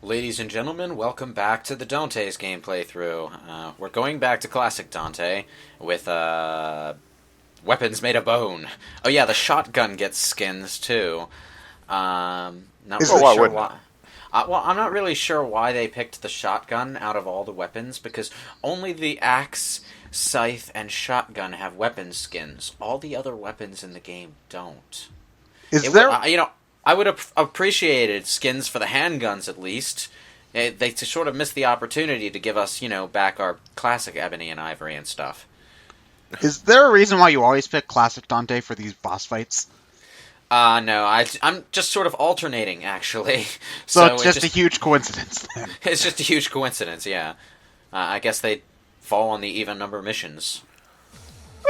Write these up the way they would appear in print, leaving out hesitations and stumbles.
Ladies and gentlemen, welcome back to the Dante's game playthrough. We're going back to classic Dante with weapons made of bone. Oh yeah, the shotgun gets skins too. Not Is really why sure wouldn't why. Well, I'm not really sure why they picked the shotgun out of all the weapons because only the axe, scythe, and shotgun have weapon skins. All the other weapons in the game don't. Is there? I would have appreciated skins for the handguns at least. They sort of missed the opportunity to give us, back our classic ebony and ivory and stuff. Is there a reason why you always pick classic Dante for these boss fights? No, I'm just sort of alternating, actually. So it's just a huge coincidence, then. It's just a huge coincidence, yeah. I guess they fall on the even number missions.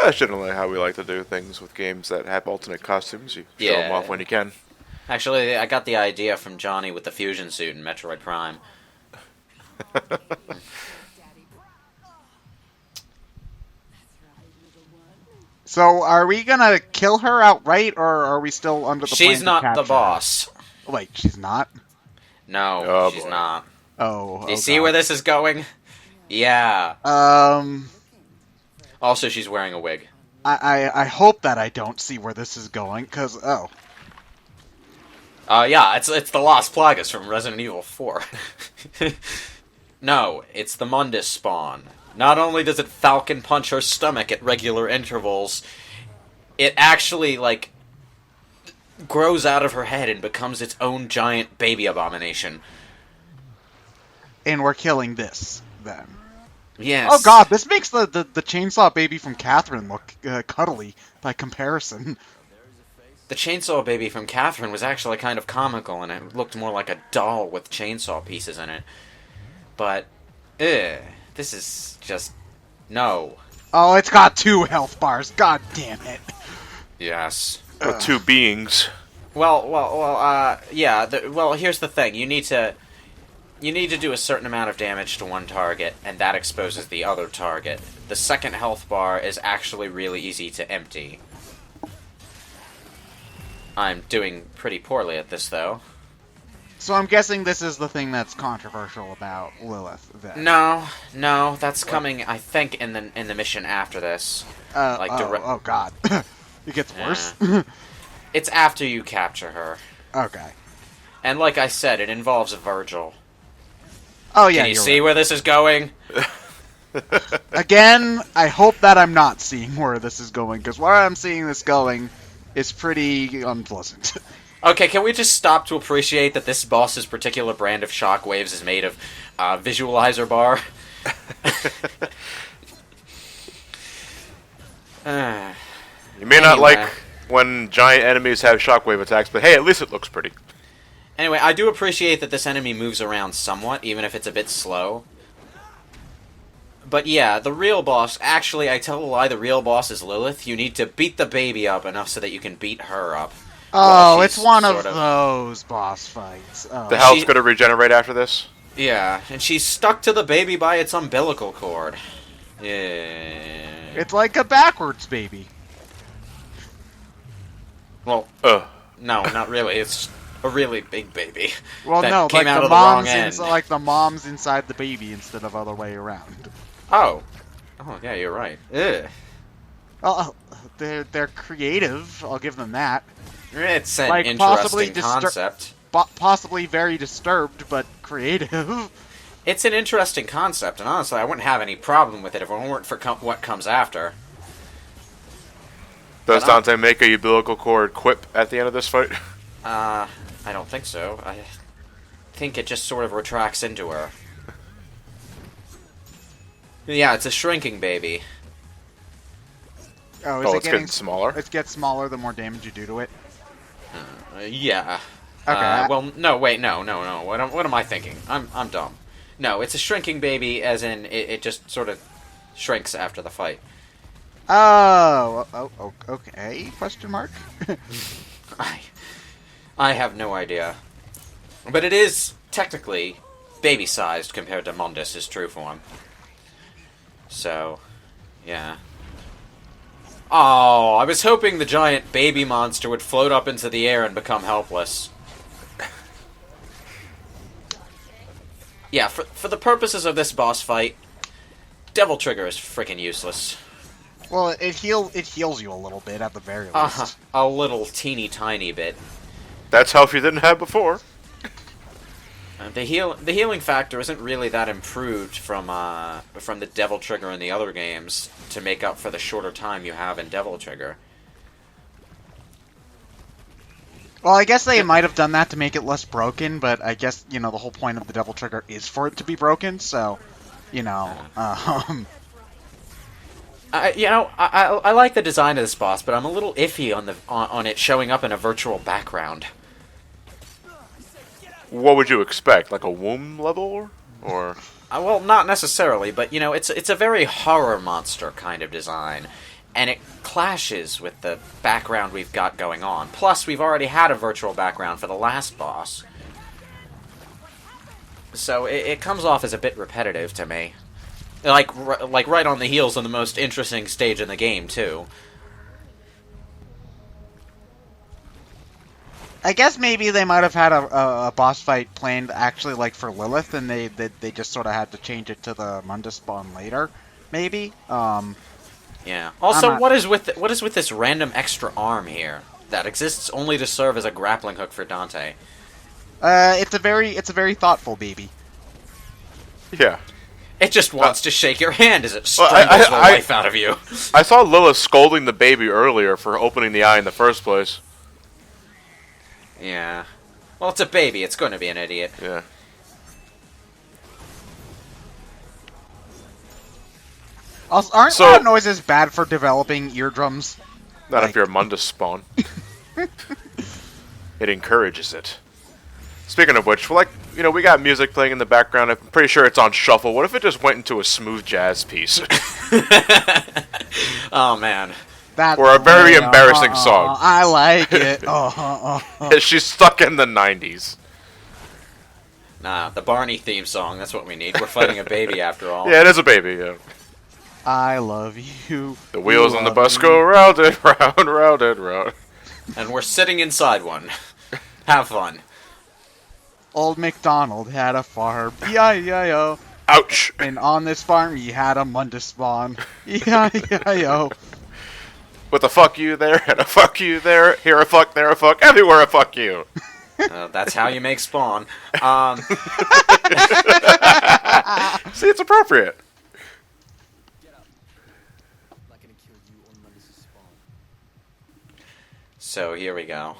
That's generally how we like to do things with games that have alternate costumes. You show them off when you can. Actually, I got the idea from Johnny with the fusion suit in Metroid Prime. So are we gonna kill her outright, or are we still under the plan She's to not capture the boss. her? Wait, she's not? No, Oh, she's boy. not. Oh, Do you see where this is going? Yeah. Also, she's wearing a wig. I hope that I don't see where this is going, because, Yeah, it's the Las Plagas from Resident Evil 4. No, it's the Mundus spawn. Not only does it falcon punch her stomach at regular intervals, it actually, grows out of her head and becomes its own giant baby abomination. and we're killing this, then. Yes. Oh god, this makes the chainsaw baby from Catherine look cuddly by comparison. The chainsaw baby from Catherine was actually kind of comical, and it looked more like a doll with chainsaw pieces in it. But, this is just... no. Oh, it's got 2 health bars, god damn it. Yes. With two beings. Yeah, here's the thing. You need to do a certain amount of damage to one target, and that exposes the other target. The second health bar is actually really easy to empty. I'm doing pretty poorly at this, though. So I'm guessing this is the thing that's controversial about Lilith, then. No, that's coming, I think, in the mission after this. Oh god. It gets worse? It's after you capture her. Okay. And like I said, it involves Virgil. Oh yeah, Can you you're see right. where this is going? Again, I hope that I'm not seeing where this is going, because where I'm seeing this going is pretty unpleasant. Okay, can we just stop to appreciate that this boss's particular brand of shockwaves is made of visualizer bar? You may not Anyway. like when giant enemies have shockwave attacks, but hey, at least it looks pretty. Anyway, I do appreciate that this enemy moves around somewhat, even if it's a bit slow. But yeah, the real boss... Actually, I tell a lie, the real boss is Lilith. You need to beat the baby up enough so that you can beat her up. Oh, Well, it's she's one of sort of- those boss fights. Oh. The health's going to regenerate after this. Yeah, and she's stuck to the baby by its umbilical cord. Yeah. It's like a backwards baby. Well, Ugh. no, not really. It's a really big baby. Well, that no, came like out the of the wrong mom's end. like the mom's inside the baby instead of other way around. Oh, yeah, you're right. Ugh. Well, they're creative. I'll give them that. It's an Like, possibly interesting concept. Possibly very disturbed, but creative. It's an interesting concept, and honestly, I wouldn't have any problem with it if it weren't for what comes after. Does But I'm- Dante make a umbilical cord quip at the end of this fight? I don't think so. I think it just sort of retracts into her. Yeah, it's a shrinking baby. Oh, Oh, it's getting smaller? It gets smaller the more damage you do to it. Yeah. Okay. Well, no, wait, no. What am I thinking? I'm dumb. No, it's a shrinking baby, as in it just sort of shrinks after the fight. Oh, okay? Question mark. I have no idea. But it is technically baby-sized compared to Mundus' true form. So, yeah. Oh, I was hoping the giant baby monster would float up into the air and become helpless. Yeah, for the purposes of this boss fight, Devil Trigger is freaking useless. Well, it heals you a little bit at the very least. A little teeny tiny bit. That's health you didn't have before. The healing factor isn't really that improved from the Devil Trigger in the other games to make up for the shorter time you have in Devil Trigger. Well, I guess they might have done that to make it less broken, but I guess, the whole point of the Devil Trigger is for it to be broken, so, I like the design of this boss, but I'm a little iffy on it showing up in a virtual background. What would you expect? Like a womb level? Or? Well, not necessarily, but, it's a very horror monster kind of design. And it clashes with the background we've got going on. Plus, we've already had a virtual background for the last boss. So it comes off as a bit repetitive to me. Like right on the heels of the most interesting stage in the game, too. I guess maybe they might have had a boss fight planned actually like for Lilith, and they just sort of had to change it to the Mundus spawn later, maybe. Yeah. Also, what is with this random extra arm here that exists only to serve as a grappling hook for Dante? It's a very thoughtful baby. Yeah. It just wants to shake your hand as it strangles the life out of you. I saw Lilith scolding the baby earlier for opening the eye in the first place. Yeah. Well, it's a baby. It's going to be an idiot. Yeah. Also, aren't loud noises bad for developing eardrums? Not if you're a Mundus spawn. It encourages it. Speaking of which, we got music playing in the background. I'm pretty sure it's on shuffle. What if it just went into a smooth jazz piece? Oh, man. Or a very embarrassing song. I like it. She's stuck in the 90s. Nah, the Barney theme song. That's what we need. We're fighting a baby after all. Yeah, it is a baby, yeah. I love you. The wheels on the bus go round and round, round and round. And we're sitting inside one. Have fun. Old MacDonald had a farm. E-I-E-I-O. Ouch. And on this farm, he had a Mundus spawn. E-I-E-I-O. With a fuck you there, and a fuck you there, here a fuck, there a fuck, everywhere a fuck you. That's how you make Spawn. See, it's appropriate. So here we go.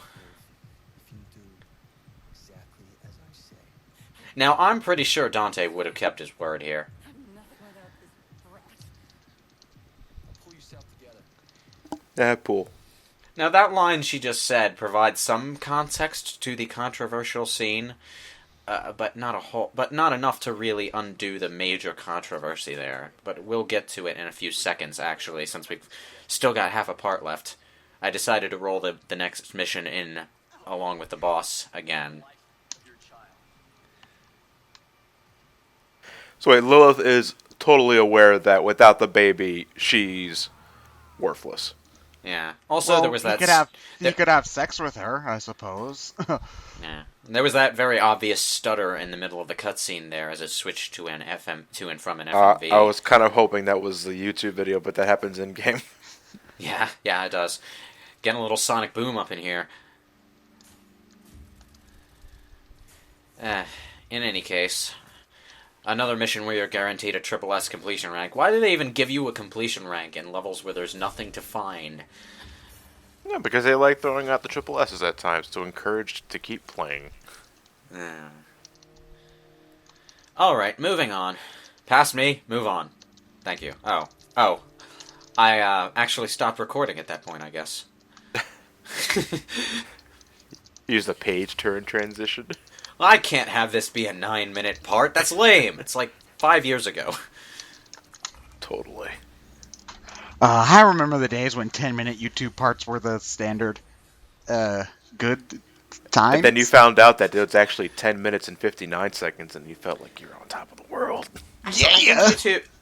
Now, I'm pretty sure Dante would have kept his word here. Pool. Now, that line she just said provides some context to the controversial scene, but not enough to really undo the major controversy there. But we'll get to it in a few seconds, actually, since we've still got half a part left. I decided to roll the next mission in along with the boss again. So wait, Lilith is totally aware that without the baby, she's worthless. Yeah. Also, there was that... You could have sex with her, I suppose. Yeah. There was that very obvious stutter in the middle of the cutscene there as it switched to an to and from an FMV. I was kind of hoping that was the YouTube video, but that happens in game. Yeah, it does. Getting a little sonic boom up in here. In any case, another mission where you're guaranteed a triple S completion rank. Why do they even give you a completion rank in levels where there's nothing to find? Yeah, because they like throwing out the triple S's at times to encourage to keep playing. Alright, moving on. Past me, move on. Thank you. Oh. I actually stopped recording at that point, I guess. Use the page turn transition. I can't have this be a 9-minute part. That's lame. It's like 5 years ago. Totally. I remember the days when 10-minute YouTube parts were the standard good time. And then you found out that it was actually 10 minutes and 59 seconds, and you felt like you were on top of the world. Yeah!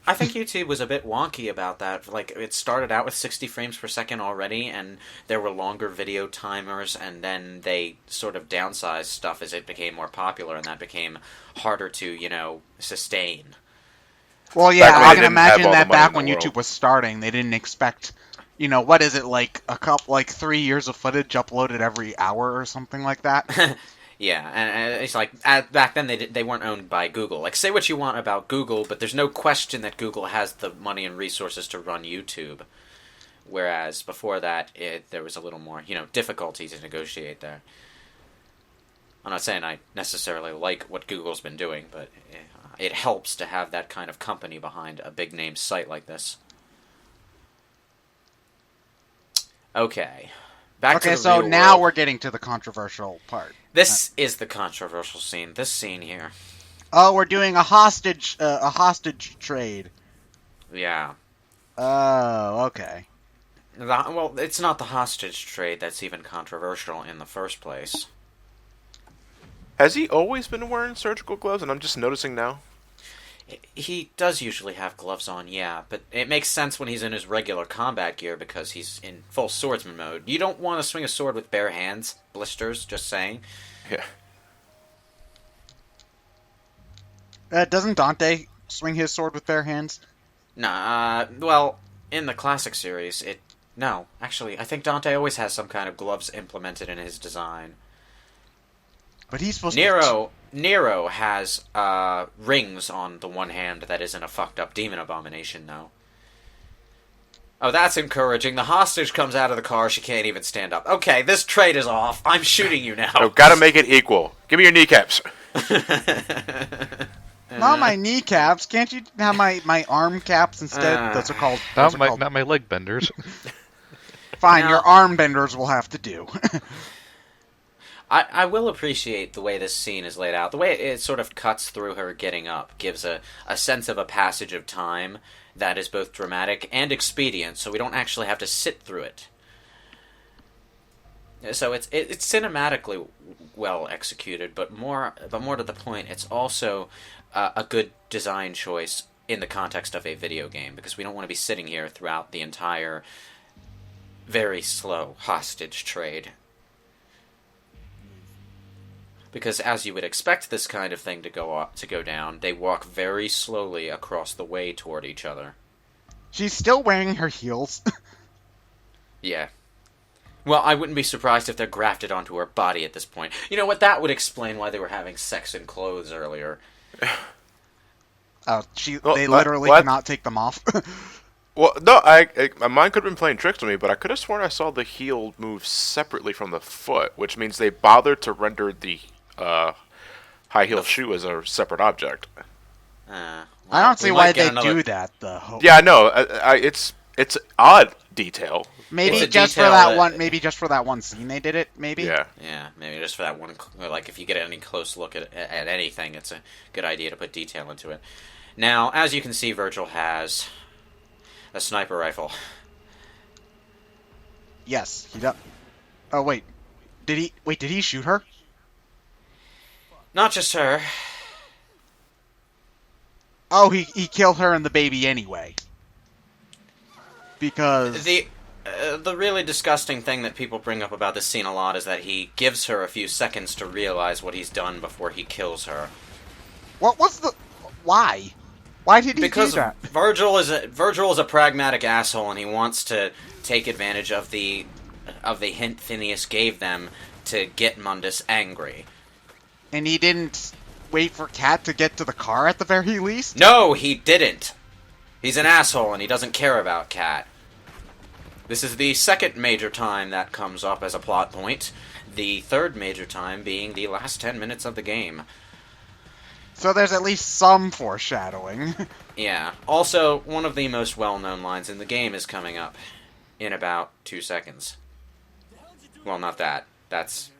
I think YouTube was a bit wonky about that. Like, it started out with 60 frames per second already, and there were longer video timers, and then they sort of downsized stuff as it became more popular, and that became harder to, sustain. Well, yeah, Back when I they can didn't have imagine all the that money back in the when world. YouTube was starting, they didn't expect, what is it, like 3 years of footage uploaded every hour or something like that? Yeah, and it's like, back then they weren't owned by Google. Like, say what you want about Google, but there's no question that Google has the money and resources to run YouTube. Whereas before that, there was a little more, difficulty to negotiate there. I'm not saying I necessarily like what Google's been doing, but it helps to have that kind of company behind a big-name site like this. Okay. Back to the So real now world. we're getting to the controversial part. This is the controversial scene. This scene here. Oh, we're doing a hostage trade. Yeah. Oh, okay. Well, it's not the hostage trade that's even controversial in the first place. Has he always been wearing surgical gloves, and I'm just noticing now? He does usually have gloves on, yeah, but it makes sense when he's in his regular combat gear because he's in full swordsman mode. You don't want to swing a sword with bare hands. Blisters, just saying. Yeah. Doesn't Dante swing his sword with bare hands? Nah, well, in the classic series, no, actually, I think Dante always has some kind of gloves implemented in his design. But he's supposed Nero has rings on the one hand that isn't a fucked up demon abomination, though. Oh, that's encouraging. The hostage comes out of the car. She can't even stand up. Okay, this trade is off. I'm shooting you now. Oh, gotta make it equal. Give me your kneecaps. Not my kneecaps. Can't you have my arm caps instead? Those are called. Not my leg benders. Fine, Now- your arm benders will have to do. I will appreciate the way this scene is laid out. The way it sort of cuts through her getting up gives a sense of a passage of time that is both dramatic and expedient, so we don't actually have to sit through it. So it's cinematically well executed, but more to the point, it's also a good design choice in the context of a video game, because we don't want to be sitting here throughout the entire very slow hostage trade. Because as you would expect this kind of thing to go down, they walk very slowly across the way toward each other. She's still wearing her heels. Yeah. Well, I wouldn't be surprised if they're grafted onto her body at this point. You know what? That would explain why they were having sex in clothes earlier. They literally what? cannot take them off. Well, no, my mind could have been playing tricks on me, but I could have sworn I saw the heel move separately from the foot, which means they bothered to render the high heel shoe as a separate object. I don't see why they do that, though. Yeah, no, it's odd detail. Maybe It's a just for detail that that- one. Maybe just for that one scene they did it. Maybe. Yeah. Yeah, maybe just for that one. Like, if you get any close look at anything, it's a good idea to put detail into it. Now, as you can see, Virgil has a sniper rifle. Yes, he does. Oh wait, did he shoot her? Not just her. Oh, he killed her and the baby anyway. Because The really disgusting thing that people bring up about this scene a lot is that he gives her a few seconds to realize what he's done before he kills her. what was the why? Why did he Because do that? Virgil is a pragmatic asshole, and he wants to take advantage of the hint Phineas gave them to get Mundus angry. And he didn't wait for Kat to get to the car at the very least? No, he didn't. He's an asshole, and he doesn't care about Kat. This is the second major time that comes up as a plot point. The third major time being the last 10 minutes of the game. So there's at least some foreshadowing. Yeah. Also, one of the most well-known lines in the game is coming up in about 2 seconds. Well, not that. That's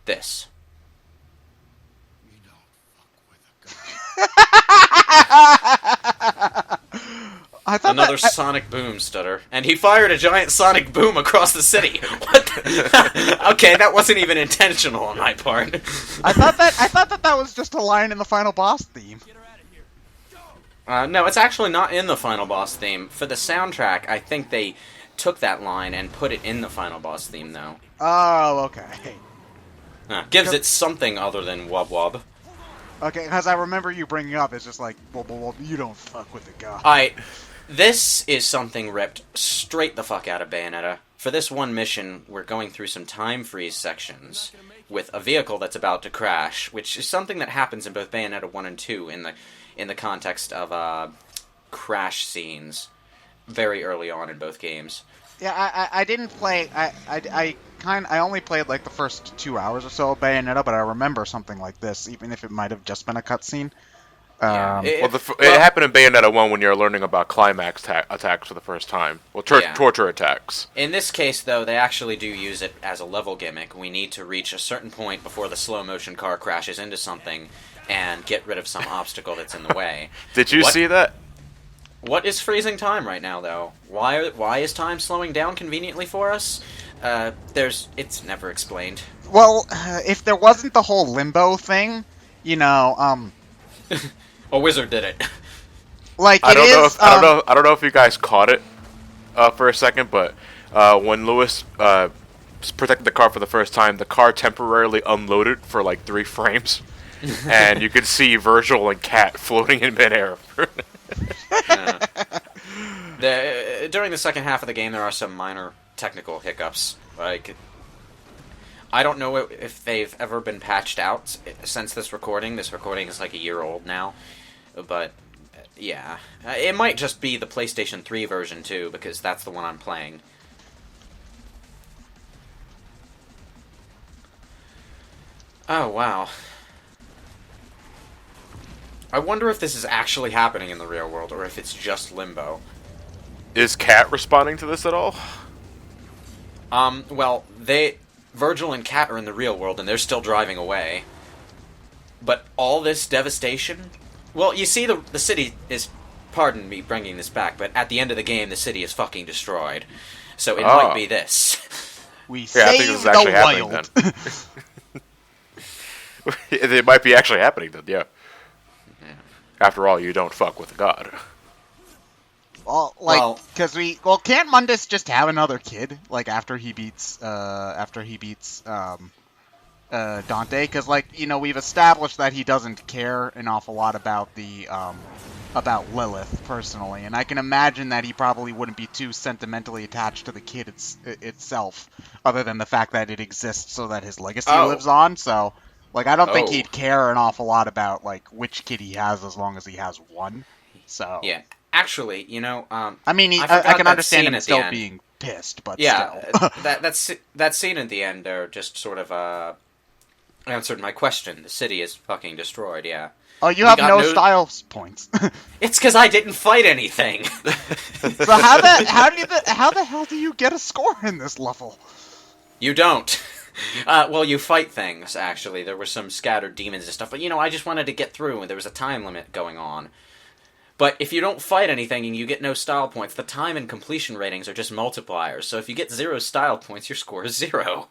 this. I thought Another sonic boom stutter. And he fired a giant sonic boom across the city. What? Okay, that wasn't even intentional on my part. I thought that was just a line in the final boss theme. No, it's actually not in the final boss theme. For the soundtrack, I think they took that line and put it in the final boss theme, though. Oh, okay. Gives it something other than wub wub. Okay, because I remember you bringing up, it's just like, well, you don't fuck with the god. This is something ripped straight the fuck out of Bayonetta. For this one mission, we're going through some time freeze sections with a vehicle that's about to crash, which is something that happens in both Bayonetta 1 and 2 in the context of crash scenes very early on in both games. Yeah, I didn't play. I only played like the first 2 hours or so of Bayonetta, but I remember something like this, even if it might have just been a cutscene. Yeah. It happened in Bayonetta 1 when you're learning about climax attacks for the first time. Well, torture attacks. In this case, though, they actually do use it as a level gimmick. We need to reach a certain point before the slow-motion car crashes into something and get rid of some obstacle that's in the way. Did you see that? What is freezing time right now, though? Why is time slowing down conveniently for us? It's never explained. Well, if there wasn't the whole limbo thing, A wizard did it. Like I don't know if you guys caught it for a second, but when Lewis protected the car for the first time, the car temporarily unloaded for like 3 frames, and you could see Virgil and Kat floating in midair. During the second half of the game, there are some minor technical hiccups. Like, I don't know if they've ever been patched out since this recording. This recording is like a year old now. But, yeah. It might just be the PlayStation 3 version, too, because that's the one I'm playing. Oh, wow. I wonder if this is actually happening in the real world, or if it's just Limbo. Is Kat responding to this at all? Well, Virgil and Kat are in the real world, and they're still driving away. But all this devastation... Well, you see, the city is... Pardon me bringing this back, but at the end of the game, the city is fucking destroyed. So it might be this. We saved the wild. It might be actually happening then, yeah. After all, you don't fuck with God. Well, can't Mundus just have another kid? Like after he beats Dante, because we've established that he doesn't care an awful lot about about Lilith personally, and I can imagine that he probably wouldn't be too sentimentally attached to the kid itself, other than the fact that it exists so that his legacy lives on. So, I don't think he'd care an awful lot about which kid he has as long as he has one. So yeah, actually, I mean, I can understand him still being pissed, but still. that scene at the end there just sort of answered my question. The city is fucking destroyed. Yeah. Oh, you have no style points. It's because I didn't fight anything. So how the hell do you get a score in this level? You don't. Well, you fight things, actually. There were some scattered demons and stuff, but, I just wanted to get through, and there was a time limit going on. But if you don't fight anything and you get no style points, the time and completion ratings are just multipliers, so if you get 0 style points, your score is 0.